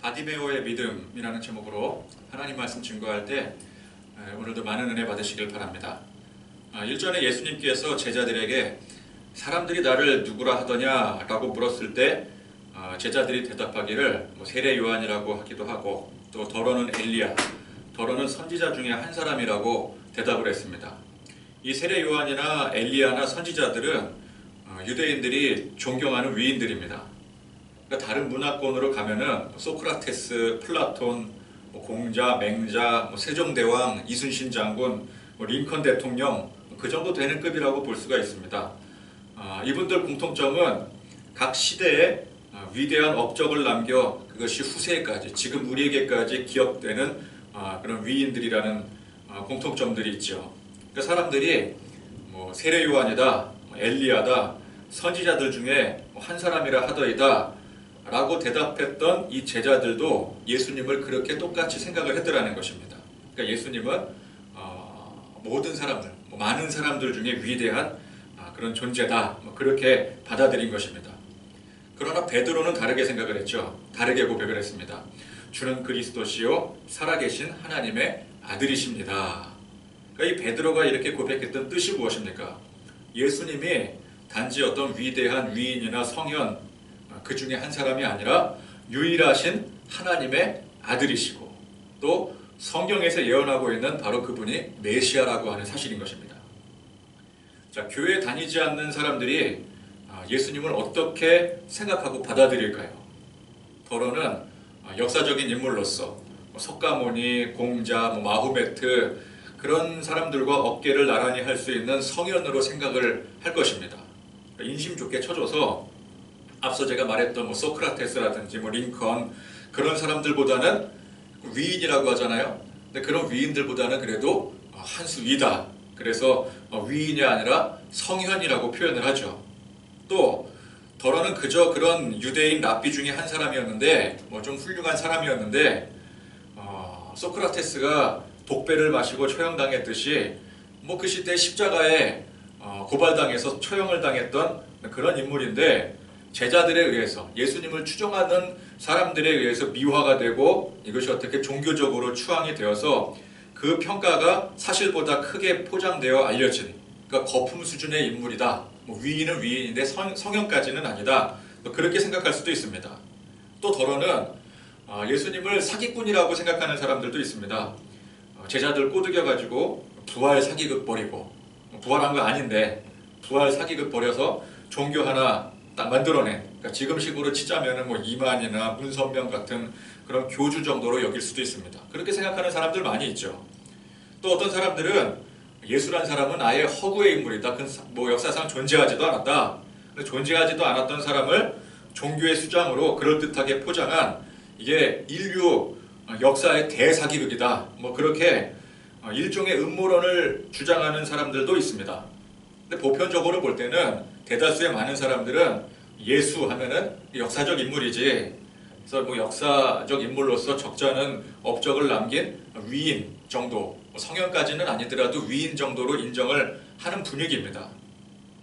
바디메오의 믿음이라는 제목으로 하나님 말씀 증거할 때 오늘도 많은 은혜 받으시길 바랍니다. 일전에 예수님께서 제자들에게 사람들이 나를 누구라 하더냐 라고 물었을 때 제자들이 대답하기를 세례 요한이라고 하기도 하고 또 더러는 엘리야, 더러는 선지자 중에 한 사람이라고 대답을 했습니다. 이 세례 요한이나 엘리야나 선지자들은 유대인들이 존경하는 위인들입니다. 그러니까 다른 문화권으로 가면은 소크라테스, 플라톤, 공자, 맹자, 세종대왕, 이순신 장군, 링컨 대통령 그 정도 되는 급이라고 볼 수가 있습니다. 이분들 공통점은 각 시대에 위대한 업적을 남겨 그것이 후세까지 지금 우리에게까지 기억되는 그런 위인들이라는 공통점들이 있죠. 그러니까 사람들이 세례 요한이다, 엘리야다, 선지자들 중에 한 사람이라 하더이다 라고 대답했던 이 제자들도 예수님을 그렇게 똑같이 생각을 했더라는 것입니다. 그러니까 예수님은 모든 사람들, 많은 사람들 중에 위대한 그런 존재다, 그렇게 받아들인 것입니다. 그러나 베드로는 다르게 생각을 했죠. 다르게 고백을 했습니다. 주는 그리스도시요 살아계신 하나님의 아들이십니다. 그러니까 이 베드로가 이렇게 고백했던 뜻이 무엇입니까? 예수님이 단지 어떤 위대한 위인이나 성현 그 중에 한 사람이 아니라 유일하신 하나님의 아들이시고 또 성경에서 예언하고 있는 바로 그분이 메시아라고 하는 사실인 것입니다. 자, 교회 다니지 않는 사람들이 예수님을 어떻게 생각하고 받아들일까요? 더러는 역사적인 인물로서 석가모니, 공자, 마호메트 그런 사람들과 어깨를 나란히 할 수 있는 성현으로 생각을 할 것입니다. 인심 좋게 쳐줘서 앞서 제가 말했던 소크라테스라든지 링컨 그런 사람들보다는 위인이라고 하잖아요. 근데 그런 위인들보다는 그래도 한 수 위다. 그래서 위인이 아니라 성현이라고 표현을 하죠. 또 더러는 그저 그런 유대인 랍비 중에 한 사람이었는데 좀 훌륭한 사람이었는데 소크라테스가 독배를 마시고 처형당했듯이 그 시대 십자가에 고발당해서 처형을 당했던 그런 인물인데 제자들에 의해서 예수님을 추종하는 사람들에 의해서 미화가 되고 이것이 어떻게 종교적으로 추앙이 되어서 그 평가가 사실보다 크게 포장되어 알려진 그러니까 거품 수준의 인물이다. 위인은 위인인데 성현까지는 아니다. 그렇게 생각할 수도 있습니다. 또 더러는 예수님을 사기꾼이라고 생각하는 사람들도 있습니다. 제자들 꼬드겨가지고 부활 사기극 벌이고 부활한 거 아닌데 부활 사기극 벌여서 종교 하나 딱 만들어낸 그러니까 지금식으로 치자면은 이만이나 문선명 같은 그런 교주 정도로 여길 수도 있습니다. 그렇게 생각하는 사람들 많이 있죠. 또 어떤 사람들은 예수란 사람은 아예 허구의 인물이다. 역사상 존재하지도 않았다. 존재하지도 않았던 사람을 종교의 수장으로 그럴듯하게 포장한 이게 인류 역사의 대사기극이다. 그렇게 일종의 음모론을 주장하는 사람들도 있습니다. 근데 보편적으로 볼 때는 대다수의 많은 사람들은 예수 하면은 역사적 인물이지. 그래서 역사적 인물로서 적잖은 업적을 남긴 위인 정도, 성현까지는 아니더라도 위인 정도로 인정을 하는 분위기입니다.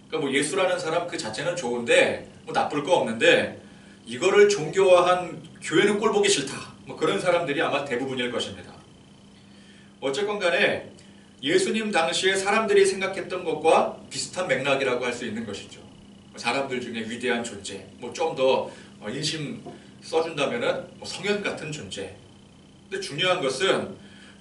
그러니까 예수라는 사람 그 자체는 좋은데 나쁠 거 없는데 이거를 종교화한 교회는 꼴 보기 싫다. 그런 사람들이 아마 대부분일 것입니다. 어쨌건 간에 예수님 당시에 사람들이 생각했던 것과 비슷한 맥락이라고 할 수 있는 것이죠. 사람들 중에 위대한 존재, 좀 더 인심 써준다면은 성현 같은 존재. 근데 중요한 것은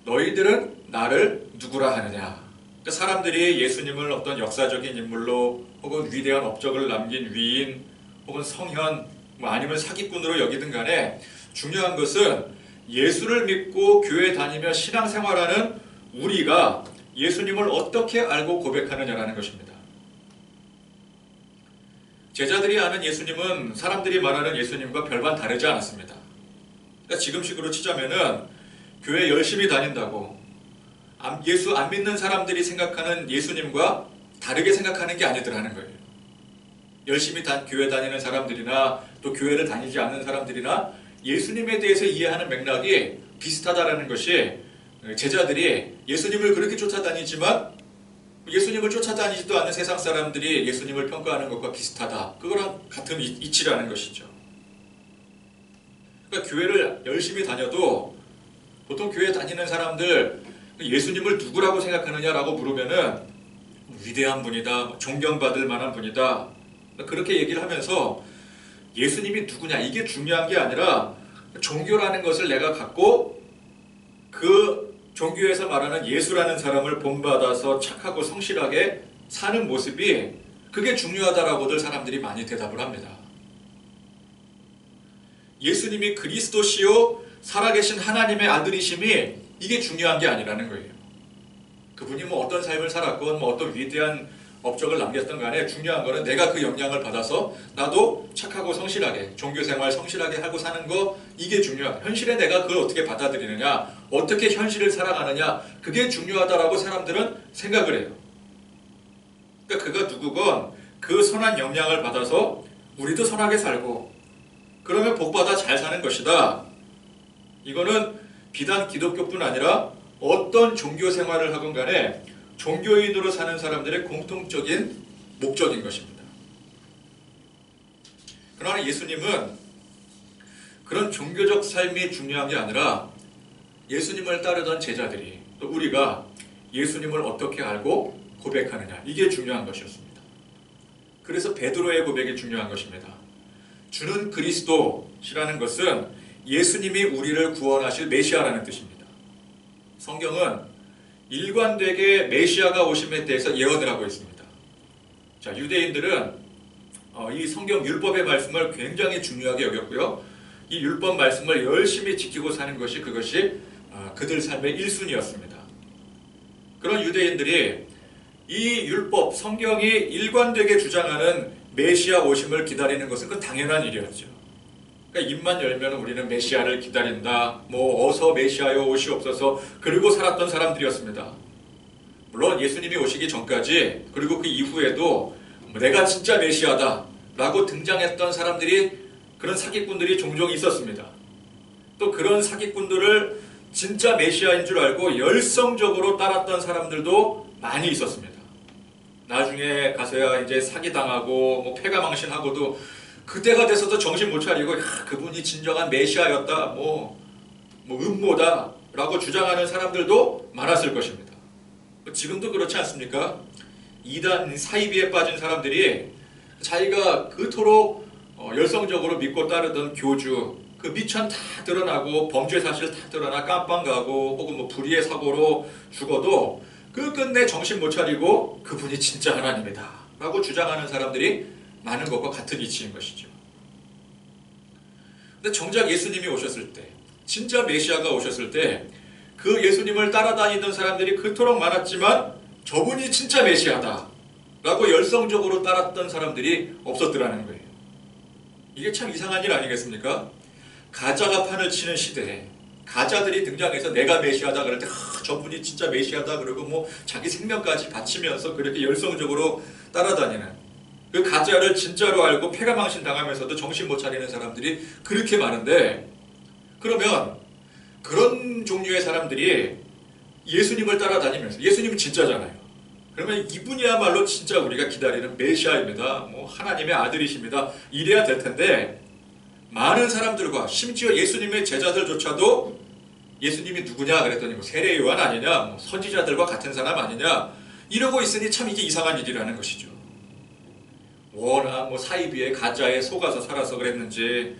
너희들은 나를 누구라 하느냐. 그러니까 사람들이 예수님을 어떤 역사적인 인물로 혹은 위대한 업적을 남긴 위인 혹은 성현 아니면 사기꾼으로 여기든 간에 중요한 것은 예수를 믿고 교회 다니며 신앙생활하는 우리가 예수님을 어떻게 알고 고백하느냐라는 것입니다. 제자들이 아는 예수님은 사람들이 말하는 예수님과 별반 다르지 않았습니다. 그러니까 지금식으로 치자면은 교회 열심히 다닌다고 예수 안 믿는 사람들이 생각하는 예수님과 다르게 생각하는 게 아니더라는 거예요. 열심히 교회 다니는 사람들이나 또 교회를 다니지 않는 사람들이나 예수님에 대해서 이해하는 맥락이 비슷하다는 것이 제자들이 예수님을 그렇게 쫓아다니지만 예수님을 쫓아다니지도 않는 세상 사람들이 예수님을 평가하는 것과 비슷하다. 그거랑 같은 이치라는 것이죠. 그러니까 교회를 열심히 다녀도 보통 교회 다니는 사람들 예수님을 누구라고 생각하느냐라고 물으면은 위대한 분이다, 존경받을 만한 분이다, 그렇게 얘기를 하면서 예수님이 누구냐 이게 중요한 게 아니라 종교라는 것을 내가 갖고 그 종교에서 말하는 예수라는 사람을 본받아서 착하고 성실하게 사는 모습이 그게 중요하다라고들 사람들이 많이 대답을 합니다. 예수님이 그리스도시요 살아계신 하나님의 아들이심이 이게 중요한 게 아니라는 거예요. 그분이 뭐 어떤 삶을 살았건 뭐 어떤 위대한 업적을 남겼던 간에 중요한 거는 내가 그 영향을 받아서 나도 착하고 성실하게 종교생활 성실하게 하고 사는 거 이게 중요하다. 현실에 내가 그걸 어떻게 받아들이느냐 어떻게 현실을 살아가느냐 그게 중요하다라고 사람들은 생각을 해요. 그러니까 그가 누구건 그 선한 영향을 받아서 우리도 선하게 살고 그러면 복받아 잘 사는 것이다. 이거는 비단 기독교뿐 아니라 어떤 종교 생활을 하건 간에 종교인으로 사는 사람들의 공통적인 목적인 것입니다. 그러나 예수님은 그런 종교적 삶이 중요한 게 아니라 예수님을 따르던 제자들이 또 우리가 예수님을 어떻게 알고 고백하느냐 이게 중요한 것이었습니다. 그래서 베드로의 고백이 중요한 것입니다. 주는 그리스도시라는 것은 예수님이 우리를 구원하실 메시아라는 뜻입니다. 성경은 일관되게 메시아가 오심에 대해서 예언을 하고 있습니다. 자, 유대인들은 이 성경 율법의 말씀을 굉장히 중요하게 여겼고요. 이 율법 말씀을 열심히 지키고 사는 것이 그것이 그들 삶의 1순위였습니다. 그런 유대인들이 이 율법, 성경이 일관되게 주장하는 메시아 오심을 기다리는 것은 그 당연한 일이었죠. 그러니까 입만 열면 우리는 메시아를 기다린다. 뭐 어서 메시아여 오시옵소서. 그리고 살았던 사람들이었습니다. 물론 예수님이 오시기 전까지 그리고 그 이후에도 내가 진짜 메시아다 라고 등장했던 사람들이 그런 사기꾼들이 종종 있었습니다. 또 그런 사기꾼들을 진짜 메시아인 줄 알고 열성적으로 따랐던 사람들도 많이 있었습니다. 나중에 가서야 이제 사기당하고 뭐 패가망신하고도 그때가 돼서도 정신 못 차리고 그분이 진정한 메시아였다 뭐 음모다 라고 주장하는 사람들도 많았을 것입니다. 지금도 그렇지 않습니까? 이단 사이비에 빠진 사람들이 자기가 그토록 열성적으로 믿고 따르던 교주 그 미천 다 드러나고 범죄 사실 다 드러나 깜빵 가고 혹은 뭐 불의의 사고로 죽어도 그 끝내 정신 못 차리고 그분이 진짜 하나님이다 라고 주장하는 사람들이 많은 것과 같은 이치인 것이죠. 근데 정작 예수님이 오셨을 때 진짜 메시아가 오셨을 때 그 예수님을 따라다니던 사람들이 그토록 많았지만 저분이 진짜 메시아다 라고 열성적으로 따랐던 사람들이 없었더라는 거예요. 이게 참 이상한 일 아니겠습니까? 가짜가 판을 치는 시대에 가짜들이 등장해서 내가 메시아다 그럴 때 저분이 진짜 메시아다 그러고 뭐 자기 생명까지 바치면서 그렇게 열성적으로 따라다니는 그 가짜를 진짜로 알고 패가망신 당하면서도 정신 못 차리는 사람들이 그렇게 많은데 그러면 그런 종류의 사람들이 예수님을 따라다니면서 예수님은 진짜잖아요. 그러면 이분이야말로 진짜 우리가 기다리는 메시아입니다. 뭐 하나님의 아들이십니다. 이래야 될 텐데 많은 사람들과 심지어 예수님의 제자들조차도 예수님이 누구냐 그랬더니 뭐 세례 요한 아니냐 뭐 선지자들과 같은 사람 아니냐 이러고 있으니 참 이게 이상한 일이라는 것이죠. 워낙 뭐 사이비에 가짜에 속아서 살아서 그랬는지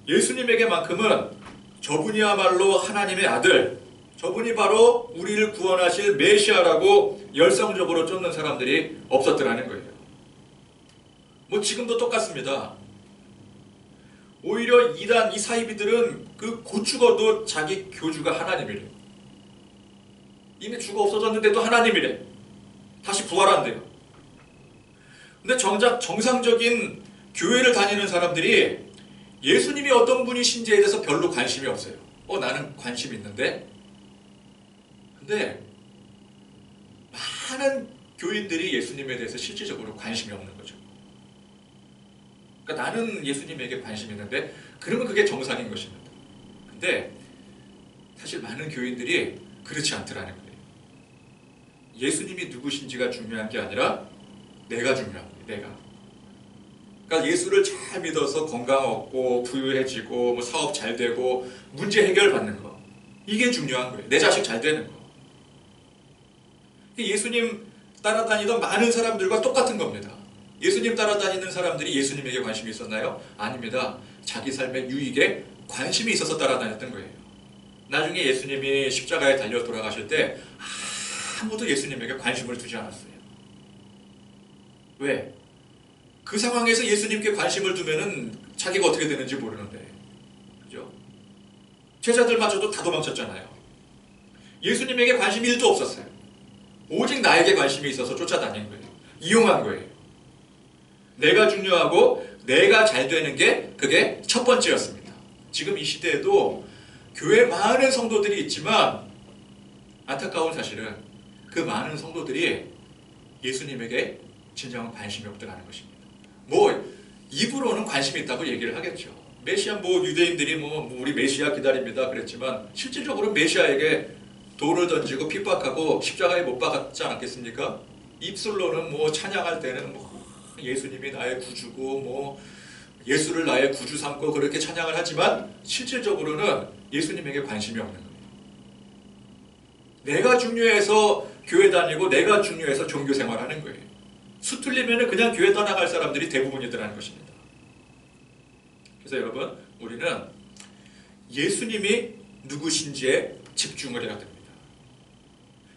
예수님에게만큼은 저분이야말로 하나님의 아들 저분이 바로 우리를 구원하실 메시아라고 열성적으로 쫓는 사람들이 없었더라는 거예요. 뭐 지금도 똑같습니다. 오히려 이단 이 사이비들은 그 곧 죽어도 자기 교주가 하나님이래. 이미 죽어 없어졌는데도 하나님이래. 다시 부활한대요. 근데 정작 정상적인 교회를 다니는 사람들이 예수님이 어떤 분이신지에 대해서 별로 관심이 없어요. 나는 관심 있는데. 근데 많은 교인들이 예수님에 대해서 실질적으로 관심이 없는 거죠. 그러니까 나는 예수님에게 관심이 있는데 그러면 그게 정상인 것입니다. 근데 사실 많은 교인들이 그렇지 않더라는 거예요. 예수님이 누구신지가 중요한 게 아니라 내가 중요한 거예요. 내가. 그러니까 예수를 잘 믿어서 건강 얻고 부유해지고 뭐 사업 잘 되고 문제 해결 받는 거. 이게 중요한 거예요. 내 자식 잘 되는 거. 예수님 따라다니던 많은 사람들과 똑같은 겁니다. 예수님 따라다니는 사람들이 예수님에게 관심이 있었나요? 아닙니다. 자기 삶의 유익에 관심이 있어서 따라다녔던 거예요. 나중에 예수님이 십자가에 달려 돌아가실 때 아무도 예수님에게 관심을 두지 않았어요. 왜? 그 상황에서 예수님께 관심을 두면은 자기가 어떻게 되는지 모르는데, 그죠? 제자들마저도 다 도망쳤잖아요. 예수님에게 관심이 1도 없었어요. 오직 나에게 관심이 있어서 쫓아다닌 거예요. 이용한 거예요. 내가 중요하고 내가 잘 되는 게 그게 첫 번째였습니다. 지금 이 시대에도 교회 많은 성도들이 있지만 안타까운 사실은 그 많은 성도들이 예수님에게 진정한 관심이 없다는 것입니다. 뭐 입으로는 관심이 있다고 얘기를 하겠죠. 메시아 뭐 유대인들이 뭐 우리 메시아 기다립니다 그랬지만 실질적으로 메시아에게 돌을 던지고 핍박하고 십자가에 못 박았지 않았겠습니까? 입술로는 뭐 찬양할 때는 뭐 예수님이 나의 구주고 뭐 예수를 나의 구주 삼고 그렇게 찬양을 하지만 실질적으로는 예수님에게 관심이 없는 거예요. 내가 중요해서 교회 다니고 내가 중요해서 종교 생활하는 거예요. 수틀리면 그냥 교회 떠나갈 사람들이 대부분이더라는 것입니다. 그래서 여러분, 우리는 예수님이 누구신지에 집중을 해야 됩니다.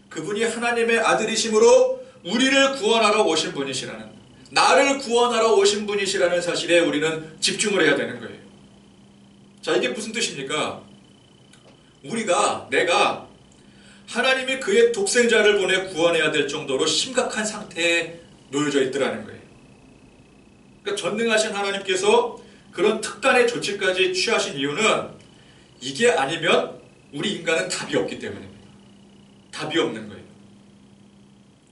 그분이 하나님의 아들이심으로 우리를 구원하러 오신 분이시라는, 나를 구원하러 오신 분이시라는 사실에 우리는 집중을 해야 되는 거예요. 자, 이게 무슨 뜻입니까? 내가 하나님이 그의 독생자를 보내 구원해야 될 정도로 심각한 상태에 놓여져 있더라는 거예요. 그러니까 전능하신 하나님께서 그런 특단의 조치까지 취하신 이유는 이게 아니면 우리 인간은 답이 없기 때문입니다. 답이 없는 거예요.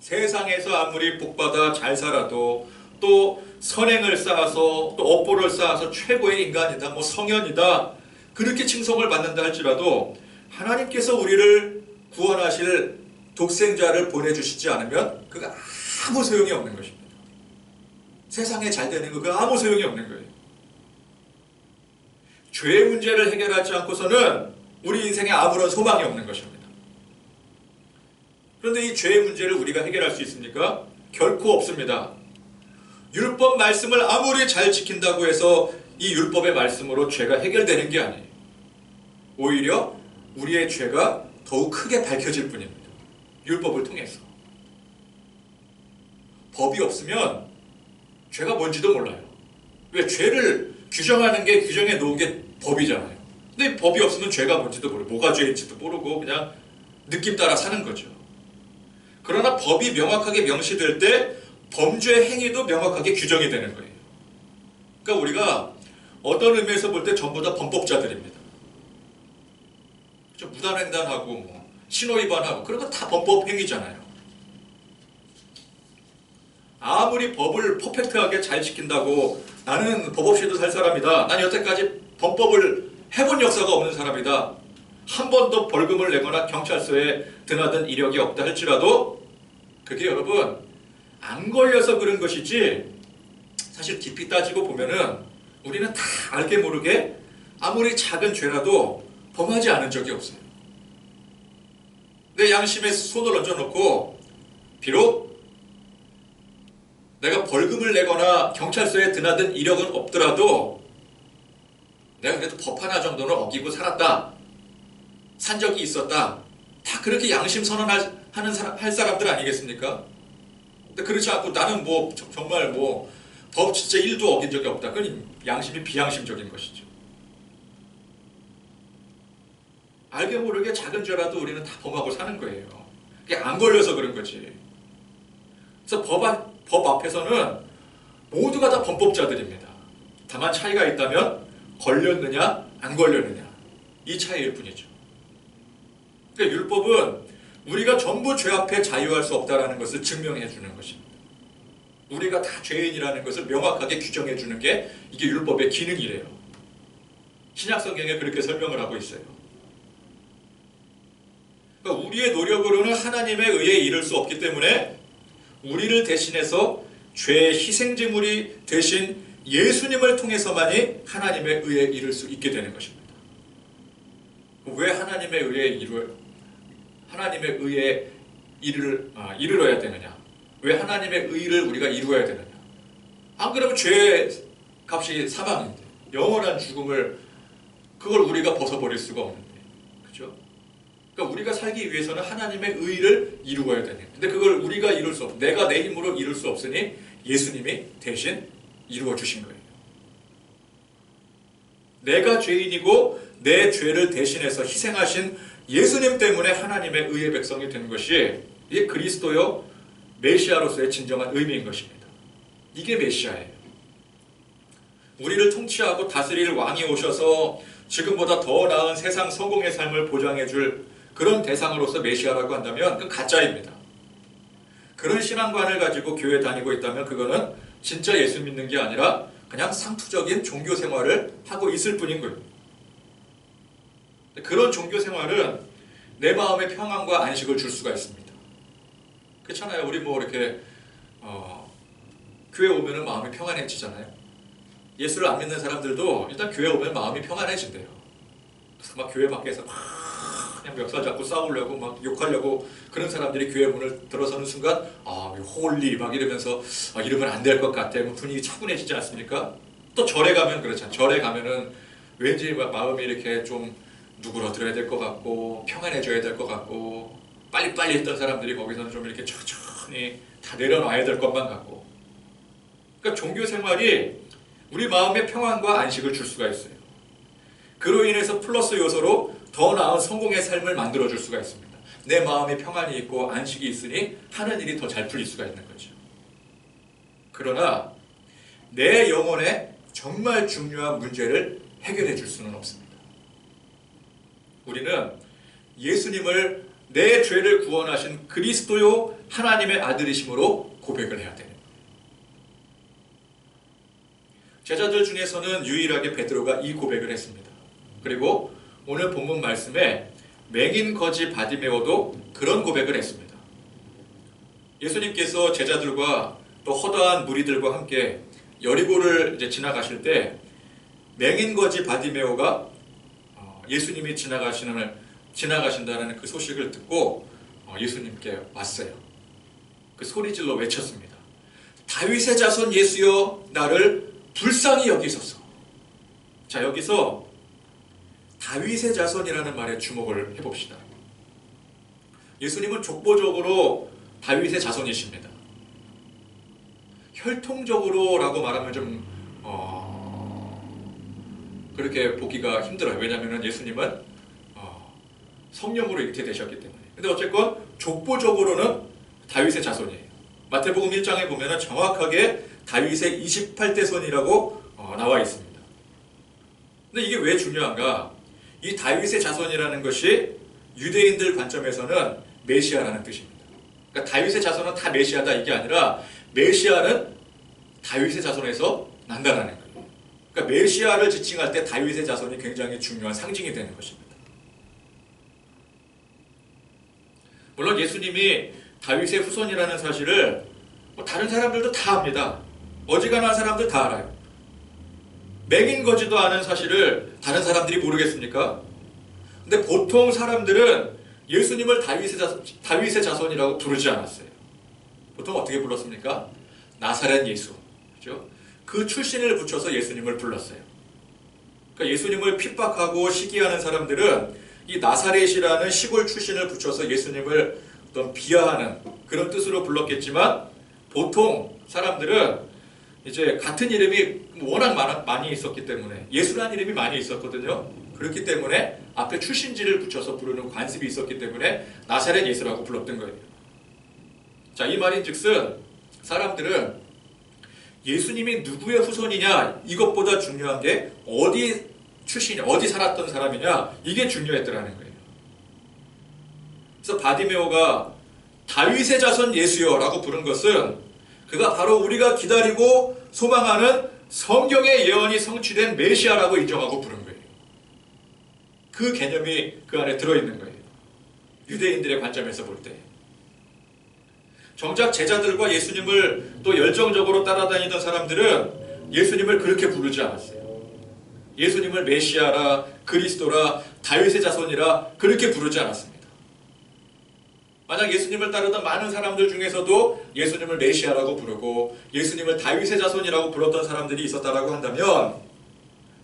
세상에서 아무리 복받아 잘 살아도 또 선행을 쌓아서 또 업보를 쌓아서 최고의 인간이다, 뭐 성현이다 그렇게 칭송을 받는다 할지라도 하나님께서 우리를 구원하실 독생자를 보내주시지 않으면 그거 아무 소용이 없는 것입니다. 세상에 잘 되는 거 그거 아무 소용이 없는 거예요. 죄의 문제를 해결하지 않고서는 우리 인생에 아무런 소망이 없는 것입니다. 그런데 이 죄의 문제를 우리가 해결할 수 있습니까? 결코 없습니다. 율법 말씀을 아무리 잘 지킨다고 해서 이 율법의 말씀으로 죄가 해결되는 게 아니에요. 오히려 우리의 죄가 더욱 크게 밝혀질 뿐입니다. 율법을 통해서. 법이 없으면 죄가 뭔지도 몰라요. 왜? 죄를 규정하는 게, 규정해 놓은 게 법이잖아요. 근데 법이 없으면 죄가 뭔지도 모르고 뭐가 죄인지도 모르고 그냥 느낌 따라 사는 거죠. 그러나 법이 명확하게 명시될 때 범죄 행위도 명확하게 규정이 되는 거예요. 그러니까 우리가 어떤 의미에서 볼 때 전부 다 범법자들입니다. 그렇죠? 무단횡단하고 뭐 신호위반하고 그런 건 다 범법 행위잖아요. 아무리 법을 퍼펙트하게 잘 지킨다고 나는 법 없이도 살 사람이다, 난 여태까지 범법을 해본 역사가 없는 사람이다, 한 번도 벌금을 내거나 경찰서에 드나든 이력이 없다 할지라도 그게 여러분 안 걸려서 그런 것이지 사실 깊이 따지고 보면은 우리는 다 알게 모르게 아무리 작은 죄라도 범하지 않은 적이 없어요. 내 양심에 손을 얹어놓고 비록 내가 벌금을 내거나 경찰서에 드나든 이력은 없더라도 내가 그래도 법 하나 정도는 어기고 살았다, 산 적이 있었다, 다 그렇게 양심 선언할 사람들 아니겠습니까? 근데 그렇지 않고 나는 뭐 정말 뭐 법 진짜 1도 어긴 적이 없다, 그건 양심이 비양심적인 것이죠. 알게 모르게 작은 죄라도 우리는 다 범하고 사는 거예요. 그게 안 걸려서 그런 거지. 그래서 법 앞에서는 모두가 다 범법자들입니다. 다만 차이가 있다면 걸렸느냐 안 걸렸느냐 이 차이일 뿐이죠. 그러니까 율법은 우리가 전부 죄 앞에 자유할 수 없다는 것을 증명해 주는 것입니다. 우리가 다 죄인이라는 것을 명확하게 규정해 주는 게 이게 율법의 기능이래요. 신약성경에 그렇게 설명을 하고 있어요. 그러니까 우리의 노력으로는 하나님의 의에 이를 수 없기 때문에 우리를 대신해서 죄의 희생제물이 되신 예수님을 통해서만이 하나님의 의에 이를 수 있게 되는 것입니다. 왜 하나님의 의에 이르러야 되느냐? 왜 하나님의 의를 우리가 이루어야 되느냐? 안 그러면 죄의 값이 사망인데, 영원한 죽음을 그걸 우리가 벗어버릴 수가 없는데, 그렇죠? 그러니까 우리가 살기 위해서는 하나님의 의를 이루어야 되는. 근데 그걸 우리가 이룰 수 없. 내가 내 힘으로 이룰 수 없으니 예수님이 대신 이루어 주신 거예요. 내가 죄인이고 내 죄를 대신해서 희생하신 예수님 때문에 하나님의 의의 백성이 되는 것이 이게 그리스도요 메시아로서의 진정한 의미인 것입니다. 이게 메시아예요. 우리를 통치하고 다스릴 왕이 오셔서 지금보다 더 나은 세상 성공의 삶을 보장해 줄 그런 대상으로서 메시아라고 한다면 그건 가짜입니다. 그런 신앙관을 가지고 교회 다니고 있다면 그거는 진짜 예수 믿는 게 아니라 그냥 상투적인 종교 생활을 하고 있을 뿐인 거예요. 그런 종교 생활은 내 마음에 평안과 안식을 줄 수가 있습니다. 그렇잖아요. 우리 뭐 이렇게 교회 오면은 마음이 평안해지잖아요. 예수를 안 믿는 사람들도 일단 교회 오면 마음이 평안해진대요. 그래서 막 교회 밖에서 그냥 멱살 잡고 싸우려고 막 욕하려고 그런 사람들이 교회 문을 들어서는 순간 홀리 막 이러면서 이러면 안 될 것 같아. 뭐 분위기 차분해지지 않습니까? 또 절에 가면 그렇잖아요. 절에 가면은 왠지 막 마음이 이렇게 좀 누그러들어야 될 것 같고 평안해져야 될 것 같고 빨리빨리 했던 사람들이 거기서는 좀 이렇게 천천히 다 내려놔야 될 것만 같고. 그러니까 종교 생활이 우리 마음에 평안과 안식을 줄 수가 있어요. 그로 인해서 플러스 요소로 더 나은 성공의 삶을 만들어줄 수가 있습니다. 내 마음에 평안이 있고 안식이 있으니 하는 일이 더 잘 풀릴 수가 있는 거죠. 그러나 내 영혼에 정말 중요한 문제를 해결해 줄 수는 없습니다. 우리는 예수님을 내 죄를 구원하신 그리스도요 하나님의 아들이심으로 고백을 해야 됩니다. 제자들 중에서는 유일하게 베드로가 이 고백을 했습니다. 그리고 오늘 본문 말씀에 맹인 거지 바디메오도 그런 고백을 했습니다. 예수님께서 제자들과 또 허다한 무리들과 함께 여리고를 이제 지나가실 때 맹인 거지 바디메오가 예수님이 지나가신다는 그 소식을 듣고 예수님께 왔어요. 그 소리질러 외쳤습니다. 다윗의 자손 예수여 나를 불쌍히 여기소서. 자, 여기서 다윗의 자손이라는 말에 주목을 해봅시다. 예수님은 족보적으로 다윗의 자손이십니다. 혈통적으로라고 말하면 좀 그렇게 보기가 힘들어요. 왜냐하면 예수님은 성령으로 잉태되셨기 때문에. 근데 어쨌건 족보적으로는 다윗의 자손이에요. 마태복음 1장에 보면 정확하게 다윗의 28대손이라고 나와 있습니다. 근데 이게 왜 중요한가? 이 다윗의 자손이라는 것이 유대인들 관점에서는 메시아라는 뜻입니다. 그러니까 다윗의 자손은 다 메시아다 이게 아니라 메시아는 다윗의 자손에서 난다라는 거예요. 그러니까 메시아를 지칭할 때 다윗의 자손이 굉장히 중요한 상징이 되는 것입니다. 물론 예수님이 다윗의 후손이라는 사실을 다른 사람들도 다 압니다. 어지간한 사람들 다 알아요. 맹인 거지도 아는 사실을 다른 사람들이 모르겠습니까? 근데 보통 사람들은 예수님을 다윗의 자손이라고 부르지 않았어요. 보통 어떻게 불렀습니까? 나사렛 예수. 그렇죠? 그 출신을 붙여서 예수님을 불렀어요. 그러니까 예수님을 핍박하고 시기하는 사람들은 이 나사렛이라는 시골 출신을 붙여서 예수님을 어떤 비하하는 그런 뜻으로 불렀겠지만 보통 사람들은 이제 같은 이름이 워낙 많이 있었기 때문에 예수라는 이름이 많이 있었거든요. 그렇기 때문에 앞에 출신지를 붙여서 부르는 관습이 있었기 때문에 나사렛 예수라고 불렀던 거예요. 자, 이 말인즉슨 사람들은 예수님이 누구의 후손이냐 이것보다 중요한 게 어디 출신이 어디 살았던 사람이냐 이게 중요했더라는 거예요. 그래서 바디메오가 다윗의 자손 예수여 라고 부른 것은 그가 바로 우리가 기다리고 소망하는 성경의 예언이 성취된 메시아라고 인정하고 부른 거예요. 그 개념이 그 안에 들어있는 거예요. 유대인들의 관점에서 볼 때. 정작 제자들과 예수님을 또 열정적으로 따라다니던 사람들은 예수님을 그렇게 부르지 않았어요. 예수님을 메시아라, 그리스도라, 다윗의 자손이라 그렇게 부르지 않았습니다. 만약 예수님을 따르던 많은 사람들 중에서도 예수님을 메시아라고 부르고 예수님을 다윗의 자손이라고 불렀던 사람들이 있었다라고 한다면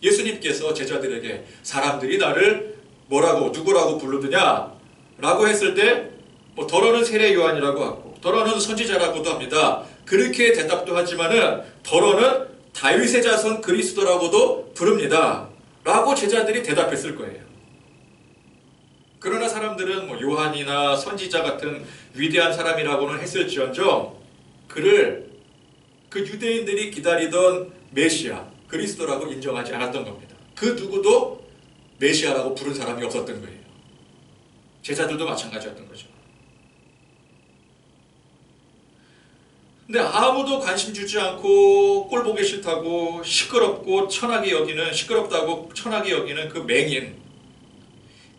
예수님께서 제자들에게 사람들이 나를 뭐라고 누구라고 부르느냐 라고 했을 때 뭐 더러는 세례 요한이라고 하고 더러는 선지자라고도 합니다. 그렇게 대답도 하지만은 더러는 다윗의 자손 그리스도라고도 부릅니다 라고 제자들이 대답했을 거예요. 그러나 사람들은 뭐 요한이나 선지자 같은 위대한 사람이라고는 했을지언정 그를 그 유대인들이 기다리던 메시아 그리스도라고 인정하지 않았던 겁니다. 그 누구도 메시아라고 부른 사람이 없었던 거예요. 제자들도 마찬가지였던 거죠. 근데 아무도 관심 주지 않고 꼴 보기 싫다고 시끄럽고 천하게 여기는 시끄럽다고 천하게 여기는 그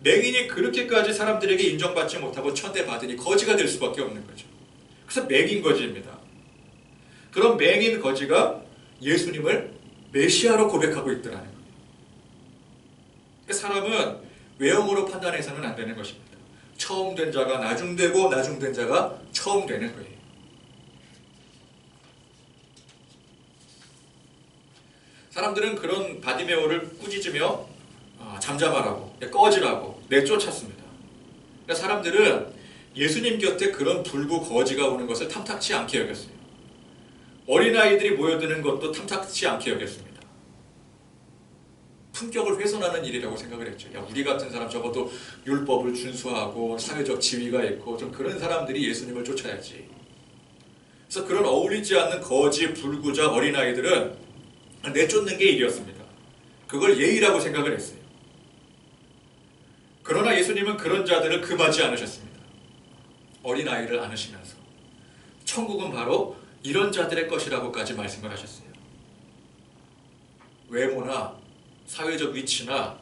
맹인이 그렇게까지 사람들에게 인정받지 못하고 천대받으니 거지가 될 수밖에 없는 거죠. 그래서 맹인 거지입니다. 그런 맹인 거지가 예수님을 메시아로 고백하고 있더라는 거예요. 그러니까 사람은 외형으로 판단해서는 안 되는 것입니다. 처음 된 자가 나중되고 나중된 자가 처음 되는 거예요. 사람들은 그런 바디메오를 꾸짖으며 잠잠하라고, 꺼지라고 내쫓았습니다. 그러니까 사람들은 예수님 곁에 그런 불구 거지가 오는 것을 탐탁치 않게 여겼어요. 어린아이들이 모여드는 것도 탐탁치 않게 여겼습니다. 품격을 훼손하는 일이라고 생각을 했죠. 야, 우리 같은 사람 적어도 율법을 준수하고 사회적 지위가 있고 좀 그런 사람들이 예수님을 쫓아야지. 그래서 그런 어울리지 않는 거지, 불구자 어린아이들은 내쫓는 게 일이었습니다. 그걸 예의라고 생각을 했어요. 그러나 예수님은 그런 자들을 금하지 않으셨습니다. 어린아이를 안으시면서 천국은 바로 이런 자들의 것이라고까지 말씀을 하셨어요. 외모나 사회적 위치나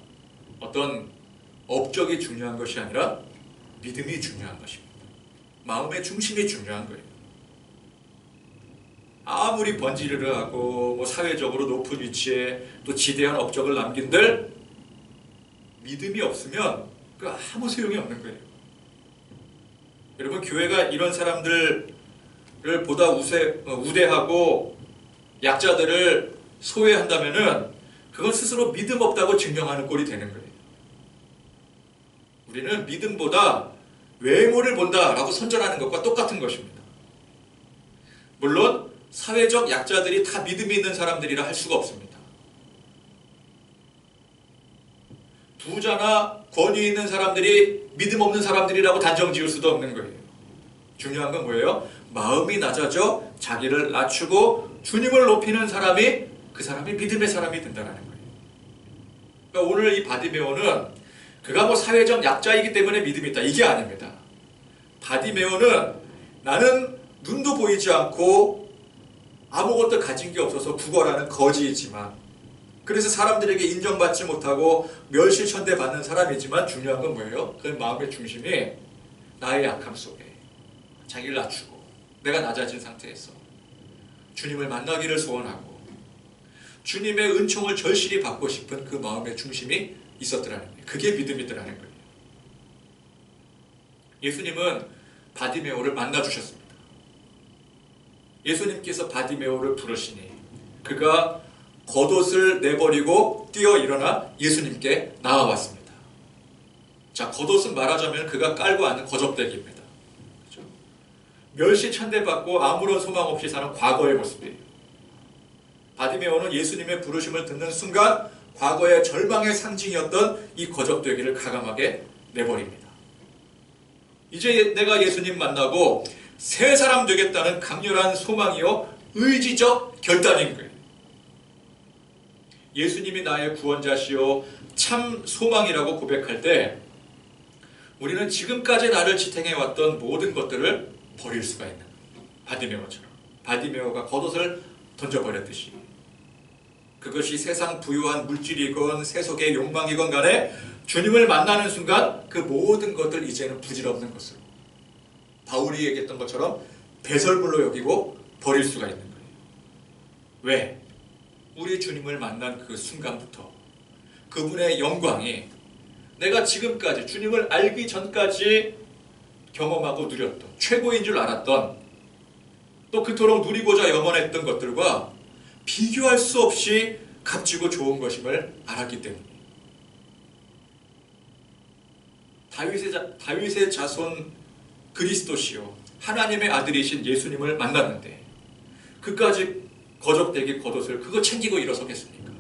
어떤 업적이 중요한 것이 아니라 믿음이 중요한 것입니다. 마음의 중심이 중요한 거예요. 아무리 번지르르 하고 뭐 사회적으로 높은 위치에 또 지대한 업적을 남긴들 믿음이 없으면 그 아무 소용이 없는 거예요. 여러분, 교회가 이런 사람들을 보다 우대하고 약자들을 소외한다면은 그건 스스로 믿음 없다고 증명하는 꼴이 되는 거예요. 우리는 믿음보다 외모를 본다라고 선전하는 것과 똑같은 것입니다. 물론 사회적 약자들이 다 믿음이 있는 사람들이라 할 수가 없습니다. 부자나 권위 있는 사람들이 믿음 없는 사람들이라고 단정 지을 수도 없는 거예요. 중요한 건 뭐예요? 마음이 낮아져 자기를 낮추고 주님을 높이는 사람이 그 사람이 믿음의 사람이 된다는 거예요. 그러니까 오늘 이 바디메오는 그가 뭐 사회적 약자이기 때문에 믿음이 있다, 이게 아닙니다. 바디메오는 나는 눈도 보이지 않고 아무것도 가진 게 없어서 구걸하는 거지이지만, 그래서 사람들에게 인정받지 못하고 멸시천대받는 사람이지만 중요한 건 뭐예요? 그 마음의 중심이 나의 약함 속에 자기를 낮추고 내가 낮아진 상태에서 주님을 만나기를 소원하고 주님의 은총을 절실히 받고 싶은 그 마음의 중심이 있었더라는 거예요. 그게 믿음이더라는 거예요. 예수님은 바디메오를 만나주셨습니다. 예수님께서 바디메오를 부르시니 그가 겉옷을 내버리고 뛰어 일어나 예수님께 나아왔습니다. 자, 겉옷은 말하자면 그가 깔고 앉는 거적대기입니다. 그렇죠? 멸시천대받고 아무런 소망 없이 사는 과거의 모습이에요. 바디메오는 예수님의 부르심을 듣는 순간 과거의 절망의 상징이었던 이 거적대기를 가감하게 내버립니다. 이제 내가 예수님 만나고 새 사람 되겠다는 강렬한 소망이요 의지적 결단인 거예요. 예수님이 나의 구원자시요 참 소망이라고 고백할 때 우리는 지금까지 나를 지탱해왔던 모든 것들을 버릴 수가 있는 거예요. 바디메오처럼. 바디메오가 겉옷을 던져버렸듯이. 그것이 세상 부유한 물질이건 세속의 욕망이건 간에 주님을 만나는 순간 그 모든 것들 이제는 부질없는 것으로 바울이 얘기했던 것처럼 배설물로 여기고 버릴 수가 있는 거예요. 왜? 우리 주님을 만난 그 순간부터 그분의 영광이 내가 지금까지 주님을 알기 전까지 경험하고 누렸던 최고인 줄 알았던 또 그토록 누리고자 염원했던 것들과 비교할 수 없이 값지고 좋은 것임을 알았기 때문에 다윗의 자손 그리스도시요 하나님의 아들이신 예수님을 만났는데 그까지 거적대기 겉옷을 그거 챙기고 일어서겠습니까?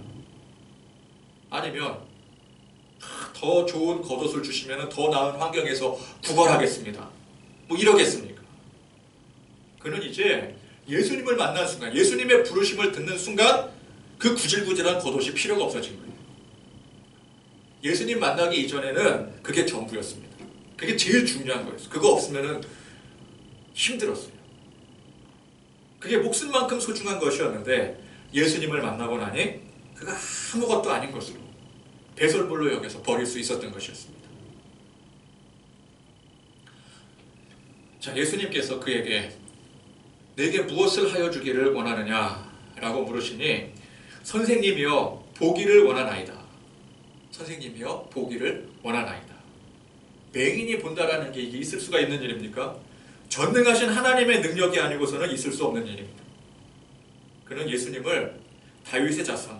아니면 더 좋은 겉옷을 주시면 더 나은 환경에서 구걸하겠습니다. 뭐 이러겠습니까? 그는 이제 예수님을 만난 순간, 예수님의 부르심을 듣는 순간 그 구질구질한 겉옷이 필요가 없어진 거예요. 예수님 만나기 이전에는 그게 전부였습니다. 그게 제일 중요한 거였어요. 그거 없으면 힘들었어요. 그게 목숨만큼 소중한 것이었는데 예수님을 만나고 나니 그가 아무것도 아닌 것으로 배설물로 여겨서 버릴 수 있었던 것이었습니다. 자, 예수님께서 그에게 내게 무엇을 하여 주기를 원하느냐 라고 물으시니 선생님이여 보기를 원하나이다. 선생님이여 보기를 원하나이다. 맹인이 본다라는 게 이게 있을 수가 있는 일입니까? 전능하신 하나님의 능력이 아니고서는 있을 수 없는 일입니다. 그는 예수님을 다윗의 자손,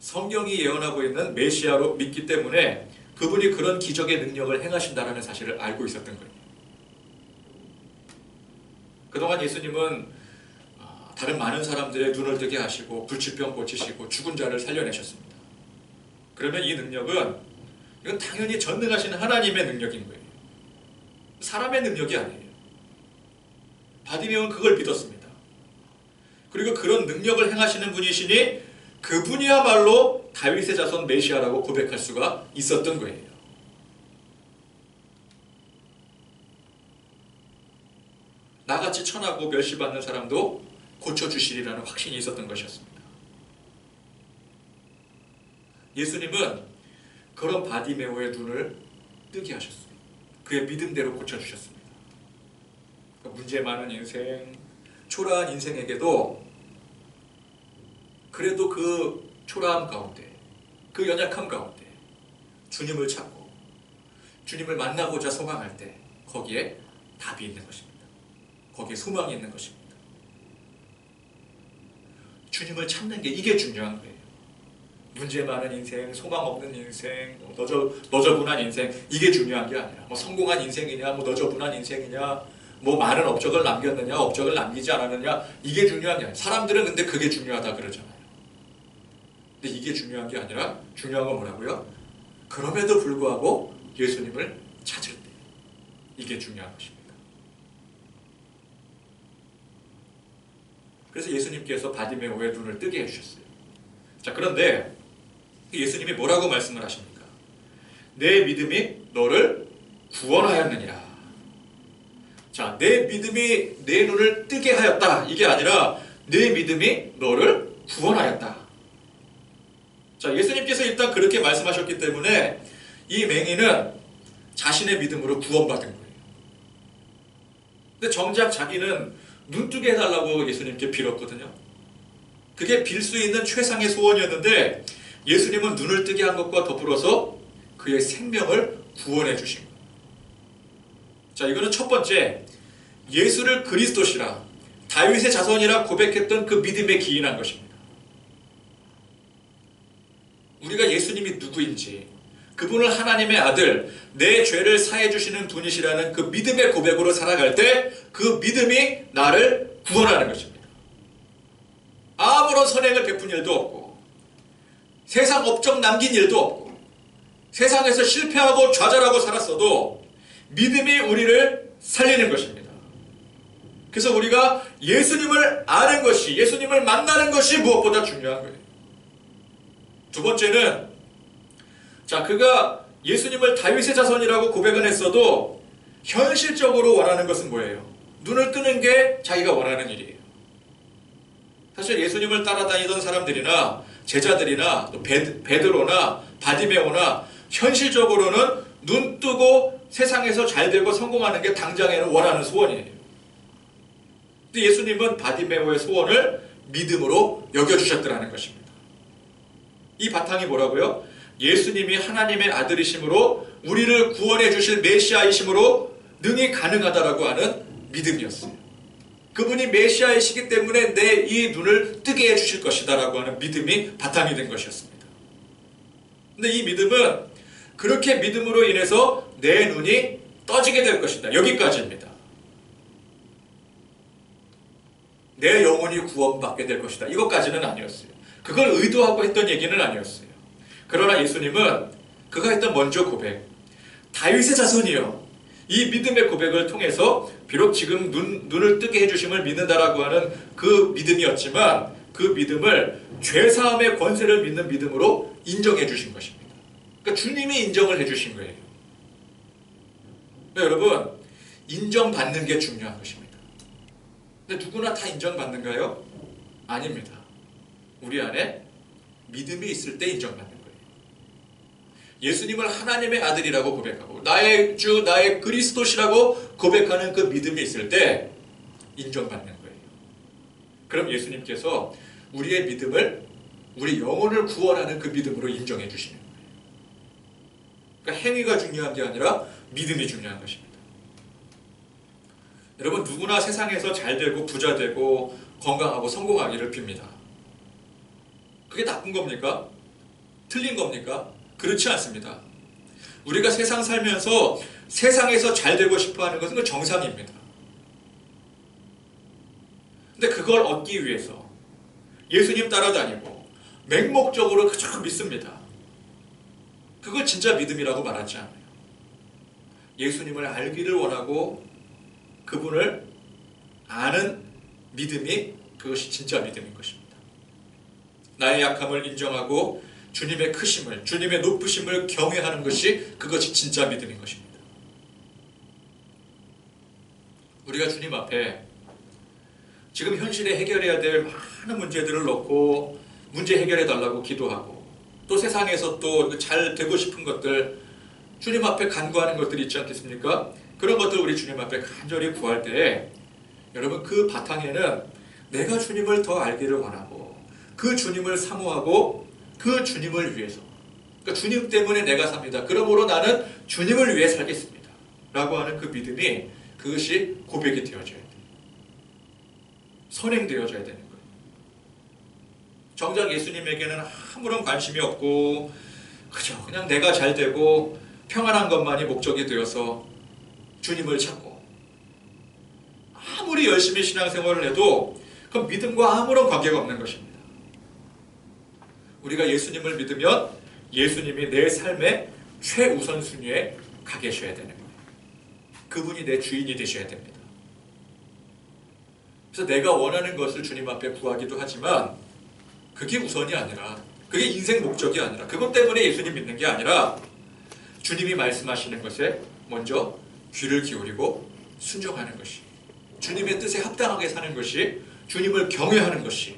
성경이 예언하고 있는 메시아로 믿기 때문에 그분이 그런 기적의 능력을 행하신다는 사실을 알고 있었던 거예요. 그동안 예수님은 다른 많은 사람들의 눈을 뜨게 하시고 불치병 고치시고 죽은 자를 살려내셨습니다. 그러면 이 능력은 이건 당연히 전능하신 하나님의 능력인 거예요. 사람의 능력이 아니에요. 바디메오는 그걸 믿었습니다. 그리고 그런 능력을 행하시는 분이시니 그분이야말로 다윗의 자손 메시아라고 고백할 수가 있었던 거예요. 나같이 천하고 멸시받는 사람도 고쳐주시리라는 확신이 있었던 것이었습니다. 예수님은 그런 바디메오의 눈을 뜨게 하셨어요. 그의 믿음대로 고쳐주셨습니다. 문제 많은 인생, 초라한 인생에게도 그래도 그 초라함 가운데, 그 연약함 가운데 주님을 찾고 주님을 만나고자 소망할 때 거기에 답이 있는 것입니다. 거기에 소망이 있는 것입니다. 주님을 찾는 게 이게 중요한 거예요. 문제 많은 인생, 소망 없는 인생, 너저분한 인생 이게 중요한 게 아니라 뭐 성공한 인생이냐, 뭐 너저분한 인생이냐, 뭐 많은 업적을 남겼느냐, 업적을 남기지 않았느냐 이게 중요한 게 아니라 사람들은 근데 그게 중요하다 그러잖아요. 근데 이게 중요한 게 아니라 중요한 건 뭐라고요? 그럼에도 불구하고 예수님을 찾을 때 이게 중요한 것입니다. 그래서 예수님께서 바디메오의 눈을 뜨게 해주셨어요. 자, 그런데 예수님이 뭐라고 말씀을 하십니까? 내 믿음이 너를 구원하였느니라. 자, 내 믿음이 내 눈을 뜨게 하였다. 이게 아니라 내 믿음이 너를 구원하였다. 자, 예수님께서 일단 그렇게 말씀하셨기 때문에 이 맹인은 자신의 믿음으로 구원받은 거예요. 근데 정작 자기는 눈 뜨게 해달라고 예수님께 빌었거든요. 그게 빌 수 있는 최상의 소원이었는데 예수님은 눈을 뜨게 한 것과 더불어서 그의 생명을 구원해 주신 거예요. 자, 이거는 첫 번째, 예수를 그리스도시라 다윗의 자손이라 고백했던 그 믿음에 기인한 것입니다. 우리가 예수님이 누구인지, 그분을 하나님의 아들, 내 죄를 사해 주시는 분이시라는 그 믿음의 고백으로 살아갈 때 그 믿음이 나를 구원하는 것입니다. 아무런 선행을 베푼 일도 없고 세상 업적 남긴 일도 없고 세상에서 실패하고 좌절하고 살았어도 믿음이 우리를 살리는 것입니다. 그래서 우리가 예수님을 아는 것이, 예수님을 만나는 것이 무엇보다 중요한 거예요. 두 번째는, 자, 그가 예수님을 다윗의 자손이라고 고백은 했어도 현실적으로 원하는 것은 뭐예요? 눈을 뜨는 게 자기가 원하는 일이에요. 사실 예수님을 따라다니던 사람들이나 제자들이나 또 베드로나 바디메오나 현실적으로는 눈 뜨고 세상에서 잘 되고 성공하는 게 당장에는 원하는 소원이에요. 근데 예수님은 바디메오의 소원을 믿음으로 여겨주셨더라는 것입니다. 이 바탕이 뭐라고요? 예수님이 하나님의 아들이심으로 우리를 구원해 주실 메시아이심으로 능히 가능하다라고 하는 믿음이었어요. 그분이 메시아이시기 때문에 내 이 눈을 뜨게 해주실 것이다 라고 하는 믿음이 바탕이 된 것이었습니다. 근데 이 믿음은 그렇게 믿음으로 인해서 내 눈이 떠지게 될 것이다. 여기까지입니다. 내 영혼이 구원받게 될 것이다. 이것까지는 아니었어요. 그걸 의도하고 했던 얘기는 아니었어요. 그러나 예수님은 그가 했던 먼저 고백, 다윗의 자손이요, 이 믿음의 고백을 통해서 비록 지금 눈을 뜨게 해주심을 믿는다라고 하는 그 믿음이었지만 그 믿음을 죄사함의 권세를 믿는 믿음으로 인정해 주신 것입니다. 그러니까 주님이 인정을 해 주신 거예요. 그러니까 여러분, 인정받는 게 중요한 것입니다. 근데 누구나 다 인정받는가요? 아닙니다. 우리 안에 믿음이 있을 때 인정받는 거예요. 예수님을 하나님의 아들이라고 고백하고 나의 주, 나의 그리스도시라고 고백하는 그 믿음이 있을 때 인정받는 거예요. 그럼 예수님께서 우리의 믿음을, 우리 영혼을 구원하는 그 믿음으로 인정해 주시는 거예요. 그러니까 행위가 중요한 게 아니라 믿음이 중요한 것입니다. 여러분, 누구나 세상에서 잘 되고 부자 되고 건강하고 성공하기를 빕니다. 그게 나쁜 겁니까? 틀린 겁니까? 그렇지 않습니다. 우리가 세상 살면서 세상에서 잘 되고 싶어 하는 것은 그 정상입니다. 근데 그걸 얻기 위해서 예수님 따라다니고 맹목적으로 그저 믿습니다. 그걸 진짜 믿음이라고 말하지 않아요. 예수님을 알기를 원하고 그분을 아는 믿음이 그것이 진짜 믿음인 것입니다. 나의 약함을 인정하고 주님의 크심을, 주님의 높으심을 경외하는 것이 그것이 진짜 믿음인 것입니다. 우리가 주님 앞에 지금 현실에 해결해야 될 많은 문제들을 놓고 문제 해결해 달라고 기도하고 또 세상에서 또 잘 되고 싶은 것들 주님 앞에 간구하는 것들이 있지 않겠습니까? 그런 것들 우리 주님 앞에 간절히 구할 때에 여러분, 그 바탕에는 내가 주님을 더 알기를 원하고 그 주님을 사모하고 그 주님을 위해서, 그러니까 주님 때문에 내가 삽니다. 그러므로 나는 주님을 위해 살겠습니다 라고 하는 그 믿음이, 그것이 고백이 되어져야 돼요. 선행되어져야 되는 거예요. 정작 예수님에게는 아무런 관심이 없고 그냥 내가 잘 되고 평안한 것만이 목적이 되어서 주님을 찾고 아무리 열심히 신앙생활을 해도 그 믿음과 아무런 관계가 없는 것입니다. 우리가 예수님을 믿으면 예수님이 내 삶의 최우선순위에 가 계셔야 되는 거예요. 그분이 내 주인이 되셔야 됩니다. 그래서 내가 원하는 것을 주님 앞에 구하기도 하지만 그게 우선이 아니라, 그게 인생 목적이 아니라, 그것 때문에 예수님 믿는 게 아니라 주님이 말씀하시는 것에 먼저 귀를 기울이고 순종하는 것이, 주님의 뜻에 합당하게 사는 것이, 주님을 경외하는 것이,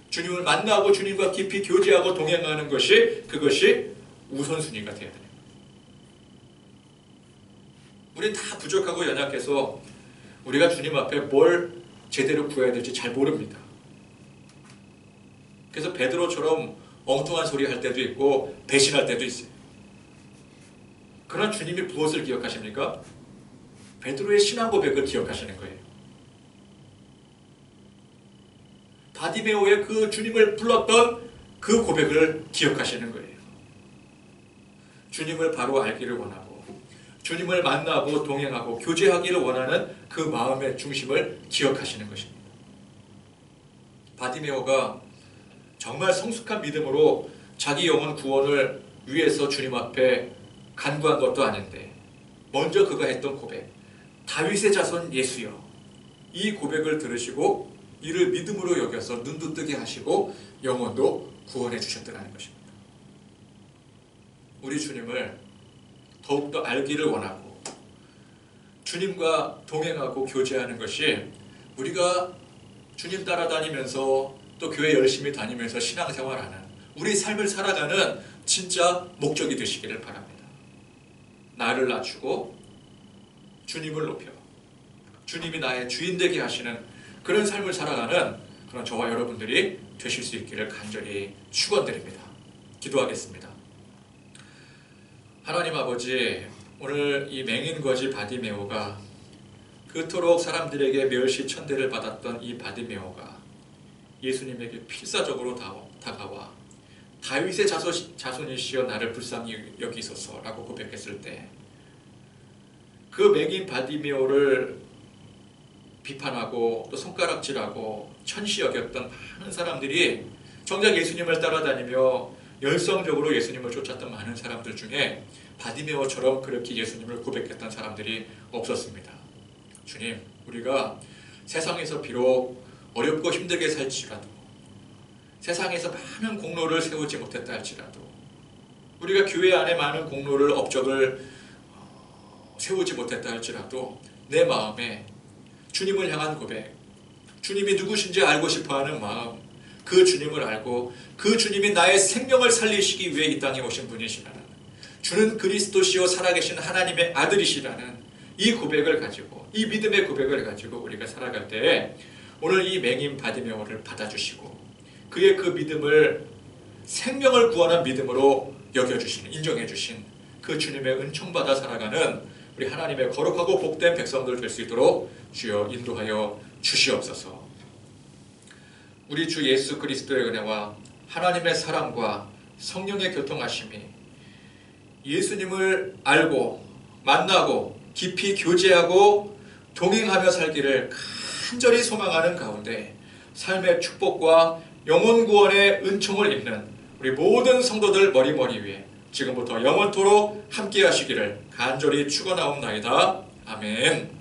주님을 만나고 주님과 깊이 교제하고 동행하는 것이, 그것이 우선순위가 되어야 됩니다. 우리 다 부족하고 연약해서 우리가 주님 앞에 뭘 제대로 구해야 될지 잘 모릅니다. 그래서 베드로처럼 엉뚱한 소리 할 때도 있고 배신할 때도 있어요. 그러나 주님이 무엇을 기억하십니까? 베드로의 신앙 고백을 기억하시는 거예요. 바디메오의 그 주님을 불렀던 그 고백을 기억하시는 거예요. 주님을 바로 알기를 원하고 주님을 만나고 동행하고 교제하기를 원하는 그 마음의 중심을 기억하시는 것입니다. 바디메오가 정말 성숙한 믿음으로 자기 영혼 구원을 위해서 주님 앞에 간구한 것도 아닌데 먼저 그가 했던 고백, 다윗의 자손 예수여, 이 고백을 들으시고 이를 믿음으로 여겨서 눈도 뜨게 하시고 영혼도 구원해 주셨다는 것입니다. 우리 주님을 더욱더 알기를 원하고 주님과 동행하고 교제하는 것이, 우리가 주님 따라다니면서 또 교회 열심히 다니면서 신앙생활하는 우리 삶을 살아가는 진짜 목적이 되시기를 바랍니다. 나를 낮추고 주님을 높여 주님이 나의 주인 되게 하시는 그런 삶을 살아가는 그런 저와 여러분들이 되실 수 있기를 간절히 축원드립니다. 기도하겠습니다. 하나님 아버지, 오늘 이 맹인거지 바디메오가 그토록 사람들에게 멸시 천대를 받았던 이 바디메오가 예수님에게 필사적으로 다가와 다윗의 자손이시여 나를 불쌍히 여기소서라고 고백했을 때 그 맹인 바디메오를 비판하고 또 손가락질하고 천시 여겼던 많은 사람들이 정작 예수님을 따라다니며 열성적으로 예수님을 쫓았던 많은 사람들 중에 바디메오처럼 그렇게 예수님을 고백했던 사람들이 없었습니다. 주님, 우리가 세상에서 비록 어렵고 힘들게 살지라도 세상에서 많은 공로를 세우지 못했다 할지라도 우리가 교회 안에 많은 공로를 업적을 세우지 못했다 할지라도 내 마음에 주님을 향한 고백, 주님이 누구신지 알고 싶어하는 마음, 그 주님을 알고 그 주님이 나의 생명을 살리시기 위해 이 땅에 오신 분이시라는, 주는 그리스도시요 살아계신 하나님의 아들이시라는 이 고백을 가지고, 이 믿음의 고백을 가지고 우리가 살아갈 때 오늘 이 맹인 바디메오를 받아주시고 그의 그 믿음을 생명을 구하는 믿음으로 여겨주시는, 인정해주신 그 주님의 은총받아 살아가는 우리 하나님의 거룩하고 복된 백성들 될 수 있도록 주여 인도하여 주시옵소서. 우리 주 예수 그리스도의 은혜와 하나님의 사랑과 성령의 교통하심이 예수님을 알고 만나고 깊이 교제하고 동행하며 살기를 간절히 소망하는 가운데 삶의 축복과 영혼 구원의 은총을 입는 우리 모든 성도들 머리머리 위에 지금부터 영원토록 함께 하시기를 간절히 축원하옵나이다. 아멘.